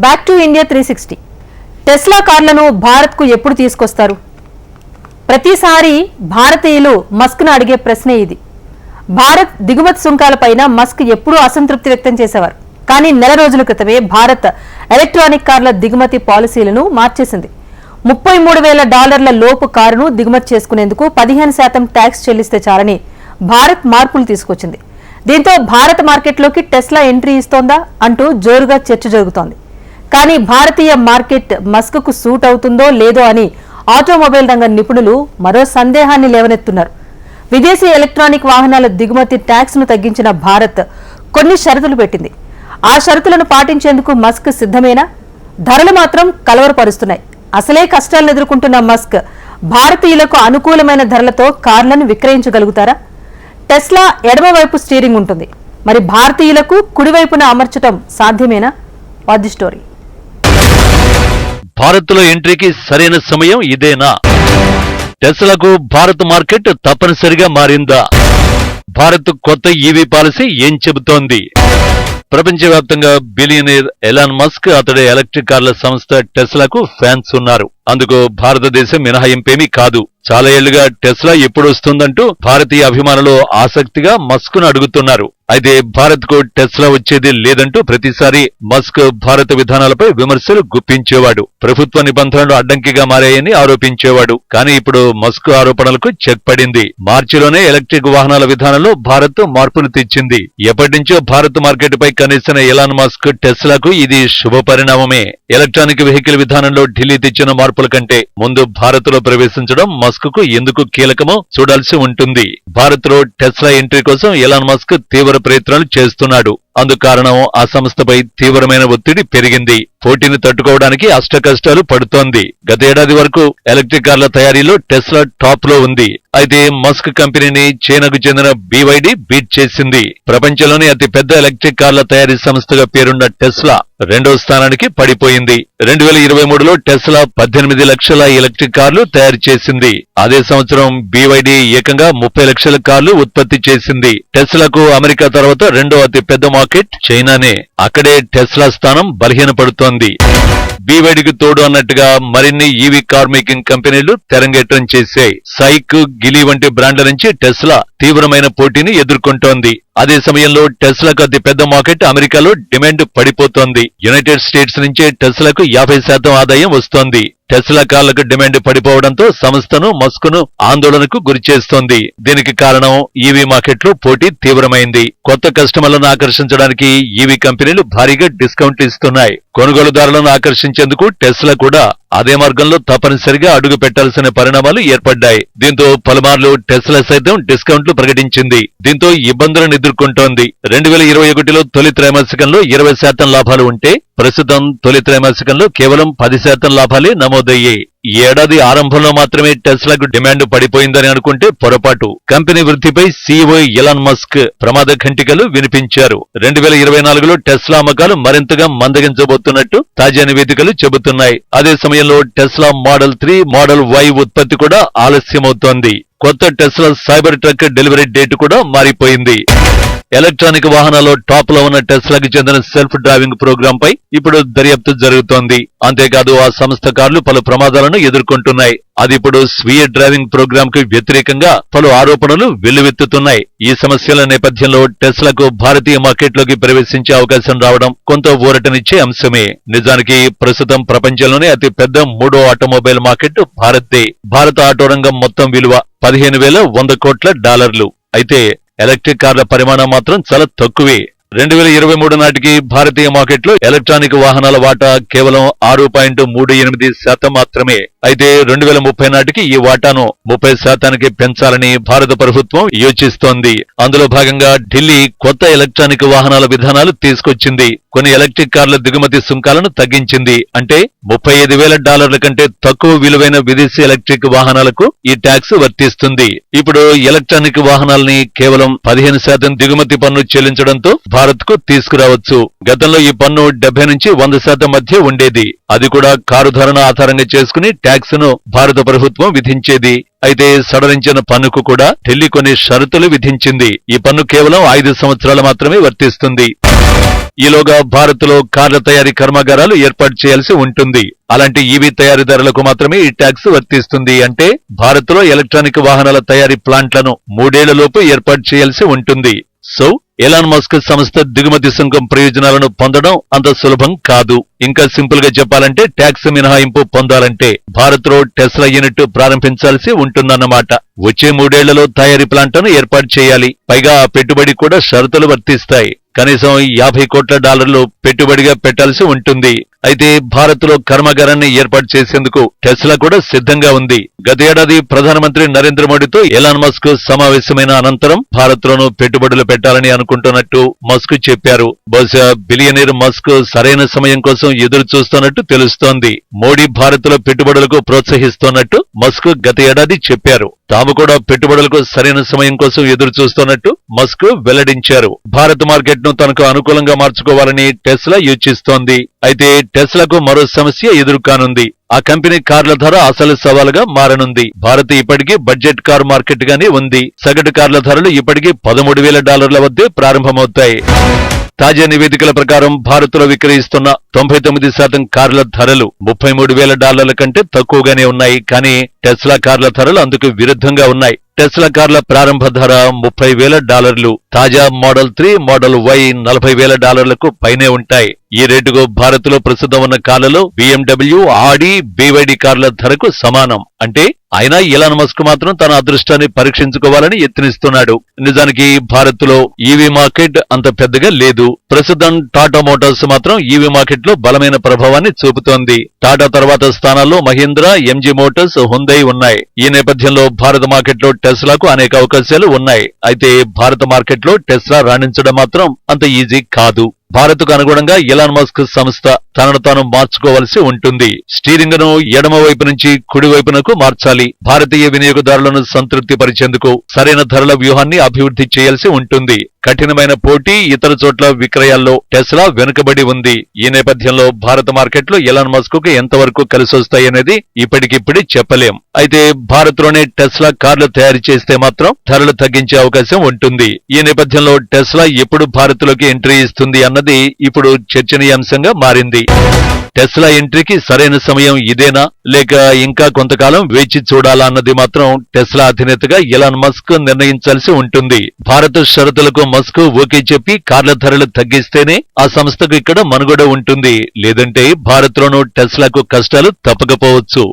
Back to India 360. Tesla కార్లను భారత్కు ఎప్పుడు తీసుకొస్తారు? ప్రతిసారి భారతీయులు మస్క్ను అడిగే ప్రశ్నే ఇది. భారత్ దిగుమతి సుంకాలపైన మస్క్ ఎప్పుడూ అసంతృప్తి వ్యక్తం చేసేవారు. కానీ నెల రోజుల క్రితమే భారత్ ఎలక్ట్రానిక్ కార్ల దిగుమతి పాలసీలను మార్చేసింది. $33,000 లోపు కారును దిగుమతి చేసుకునేందుకు 15% ట్యాక్స్ చెల్లిస్తే చాలని భారత్ మార్పులు తీసుకొచ్చింది. దీంతో భారత మార్కెట్లోకి టెస్లా ఎంట్రీ ఇస్తోందా అంటూ జోరుగా చర్చ జరుగుతోంది. కానీ భారతీయ మార్కెట్ మస్క్కు సూట్ అవుతుందో లేదో అని ఆటోమొబైల్ రంగ నిపుణులు మరో సందేహాన్ని లేవనెత్తున్నారు. విదేశీ ఎలక్ట్రానిక్ వాహనాల దిగుమతి ట్యాక్స్ ను తగ్గించిన భారత్ కొన్ని షరతులు పెట్టింది. ఆ షరతులను పాటించేందుకు మస్క్ సిద్ధమేనా? ధరలు మాత్రం కలవరపరుస్తున్నాయి. అసలే కష్టాలను ఎదుర్కొంటున్న మస్క్ భారతీయులకు అనుకూలమైన ధరలతో కార్లను విక్రయించగలుగుతారా? టెస్లా ఎడమవైపు స్టీరింగ్ ఉంటుంది. మరి భారతీయులకు కుడివైపున అమర్చడం సాధ్యమేనా? What the story? భారత్లో ఎంట్రీకి సరైన సమయం ఇదేనా? టెస్లాకు భారత్ మార్కెట్ తప్పనిసరిగా మారిందా? భారత్ కొత్త ఈవీ పాలసీ ఏం చెబుతోంది? ప్రపంచవ్యాప్తంగా బిలియనీర్ ఎలాన్ మస్క్ అతడి ఎలక్ట్రిక్ కార్ల సంస్థ టెస్లాకు ఫ్యాన్స్ ఉన్నారు. అందుకు భారతదేశం మినహాయింపేమీ కాదు. చాలా ఏళ్లుగా టెస్లా ఎప్పుడు వస్తుందంటూ భారతీయ అభిమానులు ఆసక్తిగా మస్క్ ను అడుగుతున్నారు. అయితే భారత్ కు టెస్లా వచ్చేది లేదంటూ ప్రతిసారి మస్క్ భారత విధానాలపై విమర్శలు గుప్పించేవాడు. ప్రభుత్వ నిబంధనలు అడ్డంకిగా మారాయని ఆరోపించేవాడు. కానీ ఇప్పుడు మస్క్ ఆరోపణలకు చెక్ పడింది. మార్చిలోనే ఎలక్ట్రిక్ వాహనాల విధానంలో భారత్ మార్పులు తెచ్చింది. ఎప్పటి నుంచో భారత్ మార్కెట్ పై కనీసిన ఎలాన్ మస్క్ టెస్లాకు ఇది శుభ పరిణామమే. ఎలక్ట్రానిక్ వెహికల్ విధానంలో ఢిల్లీ తెచ్చిన మార్పుల కంటే ముందు భారత్ లో ప్రవేశించడం మస్క్ కు ఎందుకు కీలకమో చూడాల్సి ఉంటుంది. భారత్ లో టెస్లా ఎంట్రీ కోసం ఎలాన్ మస్క్ తీవ్ర ప్రయత్నాలు చేస్తున్నాడు. అందుకు కారణం ఆ సంస్థపై తీవ్రమైన ఒత్తిడి పెరిగింది. పోటీని తట్టుకోవడానికి అష్టకష్టాలు పడుతోంది. గత ఏడాది వరకు ఎలక్ట్రిక్ కార్ల తయారీలో టెస్లా టాప్ లో ఉంది. అయితే మస్క్ కంపెనీని చైనాకు చెందిన BYD బీట్ చేసింది. ప్రపంచంలోనే అతి పెద్ద ఎలక్ట్రిక్ కార్ల తయారీ సంస్థగా పేరున్న టెస్లా రెండో స్థానానికి పడిపోయింది. 2023లో టెస్లా 18 లక్షల ఎలక్ట్రిక్ కార్లు తయారు చేసింది. అదే సంవత్సరం BYD ఏకంగా 30 లక్షల కార్లు ఉత్పత్తి చేసింది. టెస్లాకు అమెరికా తర్వాత రెండో అతి పెద్ద మార్కెట్ చైనానే. అక్కడే టెస్లా స్థానం బలహీనపడుతోంది. BYDకి తోడు అన్నట్టుగా మరిన్ని ఈవీ కార్ మేకింగ్ కంపెనీలు తెరంగేట్రం చేశాయి. సైక్, గిలీ వంటి బ్రాండ్ల నుంచి టెస్లా తీవ్రమైన పోటీని ఎదుర్కొంటోంది. అదే సమయంలో టెస్లాకు అతి పెద్ద మార్కెట్ అమెరికాలో డిమాండ్ పడిపోతోంది. యునైటెడ్ స్టేట్స్ నుంచే టెస్లాకు 50% ఆదాయం వస్తోంది. టెస్లా కార్లకు డిమాండ్ పడిపోవడంతో సంస్థను మస్క్ను ఆందోళనకు గురిచేస్తోంది. దీనికి కారణం ఈవీ మార్కెట్లో పోటీ తీవ్రమైంది. కొత్త కస్టమర్లను ఆకర్షించడానికి ఈవీ కంపెనీలు భారీగా డిస్కౌంట్లు ఇస్తున్నాయి. కొనుగోలుదారులను ఆకర్షించేందుకు టెస్లా కూడా అదే మార్గంలో తప్పనిసరిగా అడుగు పెట్టాల్సిన పరిణామాలు ఏర్పడ్డాయి. దీంతో పలుమార్లు టెస్లా సైతం డిస్కౌంట్లు ప్రకటించింది. దీంతో ఇబ్బందులను ఎదుర్కొంటోంది. 2021లో తొలి త్రైమాసికంలో 20% లాభాలు ఉంటే ప్రస్తుతం తొలి త్రైమాసికంలో కేవలం 10% లాభాలే నమోదయ్యాయి. ఈ ఏడాది ఆరంభంలో మాత్రమే టెస్లాకు డిమాండ్ పడిపోయిందని అనుకుంటే పొరపాటు. కంపెనీ వృద్ధిపై CEO ఎలాన్ మస్క్ ప్రమాద ఘంటికలు వినిపించారు. 2024లో టెస్లా అమ్మకాలు మరింతగా మందగించబోతున్నట్టు తాజా నివేదికలు చెబుతున్నాయి. అదే సమయంలో టెస్లా మోడల్ 3, మోడల్ Y ఉత్పత్తి కూడా ఆలస్యమవుతోంది. కొత్త Tesla cyber truck delivery date కూడా మారిపోయింది. ఎలక్ట్రానిక్ వాహనాల్లో టాప్ లో ఉన్న టెస్లాకి చెందిన సెల్ఫ్ డ్రైవింగ్ ప్రోగ్రామ్ పై ఇప్పుడు దర్యాప్తు జరుగుతోంది. అంతేకాదు ఆ సంస్థ కార్లు పలు ప్రమాదాలను ఎదుర్కొంటున్నాయి. అది ఇప్పుడు స్వీయ డ్రైవింగ్ ప్రోగ్రామ్ కు వ్యతిరేకంగా పలు ఆరోపణలు వెల్లువెత్తుతున్నాయి. ఈ సమస్యల నేపథ్యంలో టెస్లాకు భారతీయ మార్కెట్లోకి ప్రవేశించే అవకాశం రావడం కొంత ఊరటనిచ్చే అంశమే. నిజానికి ప్రస్తుతం ప్రపంచంలోనే అతి పెద్ద మూడో ఆటోమొబైల్ మార్కెట్ భారత్దే. భారత ఆటో రంగం మొత్తం విలువ $15,100 కోట్ల. అయితే ఎలక్ట్రిక్ కార్ల పరిమాణం మాత్రం చాలా తక్కువే. 2023 నాటికి భారతీయ మార్కెట్లో ఎలక్ట్రానిక్ వాహనాల వాటా కేవలం 6.38% మాత్రమే. అయితే 2030 నాటికి ఈ వాటాను 30%కి పెంచాలని భారత ప్రభుత్వం యోచిస్తోంది. అందులో భాగంగా ఢిల్లీ కొత్త ఎలక్ట్రానిక్ వాహనాల విధానాలు తీసుకొచ్చింది. కొన్ని ఎలక్ట్రిక్ కార్ల దిగుమతి సుంకాలను తగ్గించింది. అంటే $35,000 కంటే తక్కువ విలువైన విదేశీ ఎలక్ట్రిక్ వాహనాలకు ఈ ట్యాక్స్ వర్తిస్తుంది. ఇప్పుడు ఎలక్ట్రానిక్ వాహనాలని కేవలం 15% దిగుమతి పన్ను చెల్లించడంతో భారత్ కు తీసుకురావచ్చు. గతంలో ఈ పన్ను 70 నుంచి 100% మధ్య ఉండేది. అది కూడా కారు ధరను ఆధారంగా చేసుకుని ట్యాక్స్ ను భారత ప్రభుత్వం విధించేది. అయితే సడలించిన పన్నుకు కూడా ఢిల్లీ కొన్ని షరతులు విధించింది. ఈ పన్ను కేవలం 5 సంవత్సరాలు మాత్రమే వర్తిస్తుంది. ఈలోగా భారత్ లో కార్ల తయారీ కర్మాగారాలు ఏర్పాటు చేయాల్సి ఉంటుంది. అలాంటి ఈవీ తయారీదారులకు మాత్రమే ఈ ట్యాక్స్ వర్తిస్తుంది. అంటే భారత్ లో ఎలక్ట్రానిక్ వాహనాల తయారీ ప్లాంట్లను 3 ఏళ్లలోపు ఏర్పాటు చేయాల్సి ఉంటుంది. సో ఎలాన్ మస్క్ సంస్థ దిగుమతి సుంకం ప్రయోజనాలను పొందడం అంత సులభం కాదు. ఇంకా సింపుల్ గా చెప్పాలంటే ట్యాక్స్ మినహాయింపు పొందాలంటే భారత్ లో టెస్లా యూనిట్ ప్రారంభించాల్సి ఉంటుందన్నమాట. వచ్చే 3 ఏళ్లలో తయారీ ప్లాంట్లను ఏర్పాటు చేయాలి. పైగా ఆ పెట్టుబడి కూడా షరతులు వర్తిస్తాయి. కనీసం $50 కోట్ల పెట్టుబడిగా పెట్టాల్సి ఉంటుంది. అయితే భారత్ లో కర్మాగారాన్ని ఏర్పాటు చేసేందుకు టెస్లా కూడా సిద్ధంగా ఉంది. గత ఏడాది ప్రధానమంత్రి నరేంద్ర మోడీతో ఎలాన్ మస్క్ సమావేశమైన అనంతరం భారత్ లోనూ పెట్టుబడులు పెట్టాలని అనుకుంటున్నట్టు మస్క్ చెప్పారు. బహుశా బిలియనీర్ మస్క్ సరైన సమయం కోసం ఎదురు చూస్తున్నట్టు తెలుస్తోంది. మోడీ భారత్ లో పెట్టుబడులకు ప్రోత్సహిస్తున్నట్టు మస్క్ గత ఏడాది చెప్పారు. తాము కూడా పెట్టుబడులకు సరైన సమయం కోసం ఎదురు చూస్తున్నట్టు మస్క్ వెల్లడించారు. భారత్ మార్కెట్ ను తనకు అనుకూలంగా మార్చుకోవాలని టెస్లా యోచిస్తోంది. అయితే టెస్లాకు మరో సమస్య ఎదురుకానుంది. ఆ కంపెనీ కార్ల ధర అసలు సవాలుగా మారనుంది. భారత్ ఇప్పటికీ బడ్జెట్ కారు మార్కెట్ గానే ఉంది. సగటు కార్ల ధరలు ఇప్పటికీ $13,000 వద్దే ప్రారంభమవుతాయి. తాజా నివేదికల ప్రకారం భారత్ లో విక్రయిస్తున్న 99% కార్ల ధరలు $33,000 కంటే తక్కువగానే ఉన్నాయి. కానీ టెస్లా కార్ల ధరలు అందుకు విరుద్ధంగా ఉన్నాయి. టెస్లా కార్ల ప్రారంభ ధర $30,000. తాజా మోడల్ 3, మోడల్ Y $40,000కు పైనే ఉంటాయి. ఈ రేటుకు భారత్ లో ప్రస్తుతం ఉన్న కార్లలో BMW, ఆడి, BYD కార్ల ధరకు సమానం. అంటే అయినా ఎలాన్ మస్క్ మాత్రం తన అదృష్టాన్ని పరీక్షించుకోవాలని యత్నిస్తున్నాడు. నిజానికి భారత్ లో ఈవీ మార్కెట్ అంత పెద్దగా లేదు. ప్రస్తుతం టాటా మోటార్స్ మాత్రం ఈవీ మార్కెట్ లో బలమైన ప్రభావాన్ని చూపుతోంది. టాటా తర్వాత స్థానాల్లో మహీంద్రా, MG మోటార్స్, హుండై ఉన్నాయి. ఈ నేపథ్యంలో భారత మార్కెట్ లో టెస్లాకు అనేక అవకాశాలు ఉన్నాయి. అయితే భారత మార్కెట్ లో టెస్లా రాణించడం మాత్రం అంత ఈజీ కాదు. భారత్కు అనుగుణంగా ఎలాన్ మస్క్ సంస్థ తనను తాను మార్చుకోవాల్సి ఉంటుంది. స్టీరింగ్ ను ఎడమ వైపు నుంచి కుడి వైపునకు మార్చాలి. భారతీయ వినియోగదారులను సంతృప్తి పరిచేందుకు సరైన ధరల వ్యూహాన్ని అభివృద్ధి చేయాల్సి ఉంటుంది. కఠినమైన పోటీ ఇతర చోట్ల విక్రయాల్లో టెస్లా వెనుకబడి ఉంది. ఈ నేపథ్యంలో భారత మార్కెట్లో ఎలాన్ మస్క్ కు ఎంతవరకు కలిసొస్తాయనేది ఇప్పటికిప్పుడే చెప్పలేం. అయితే భారత్ లోనే టెస్లా కార్లు తయారు చేస్తే మాత్రం ధరలు తగ్గించే అవకాశం ఉంటుంది. ఈ నేపథ్యంలో టెస్లా ఎప్పుడు భారత్ లోకి ఎంట్రీ ఇస్తుంది అన్నది ఇప్పుడు చర్చనీయాంశంగా మారింది. టెస్లా ఎంట్రీకి సరైన సమయం ఇదేనా లేక ఇంకా కొంతకాలం వేచి చూడాలా అన్నది మాత్రం టెస్లా అధినేతగా ఎలాన్ మస్క్ నిర్ణయించాల్సి ఉంటుంది. భారత షరతులకు మస్క్ ఓకే చెప్పి కార్ల ధరలు తగ్గిస్తేనే ఆ సంస్థకు ఇక్కడ మనుగడ ఉంటుంది. లేదంటే భారత్ లోనూ టెస్లాకు కష్టాలు తప్పకపోవచ్చు.